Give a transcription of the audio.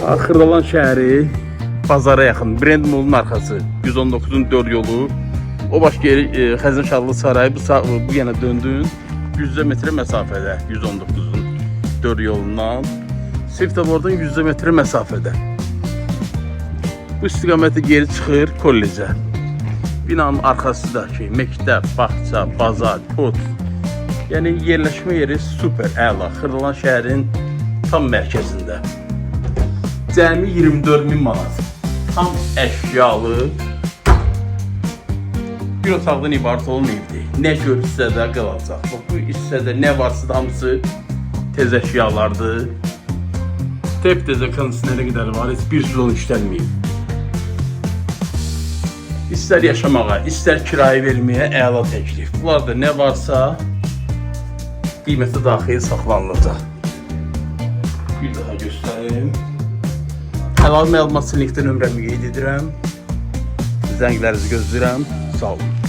Xırdalan şəhəri, bazara yaxın, Brend Mall'un arxası, 119'un 4 yolu. O başqa yeri Xəzin Şadlı Sarayı, bu yana döndün, 100 metre məsafədə, 119'un 4 yolundan. Svetofordan 100 metre məsafədə. Bu istiqamətə geri çıxır kollecə. Binanın arxasındakı məktəb, bağça, bazar, pot. Yəni yerləşmə yeri super, əla. Xırdalan şəhərin tam mərkəzində. Cəmi 24.000 manat. Tam əşyalı. Bir otaqdan ibarət olmayıbdı. Nə görürsə də qalacaq. Bu hissədə nə varsa da hamısı tez əşyalardır. Tep-tezə kondisioneri qədər var, heç bir zon işlənməyib. İstər yaşamağa, istər kirayə verməyə əla təklif. Bunlarda nə varsa qiymətə daxil saxlanılacaq. Bir daha göstərim. Əlavə məlumat linkdə nömrəmi qeyd edirəm. Zənglərinizi gözləyirəm. Sağ olun.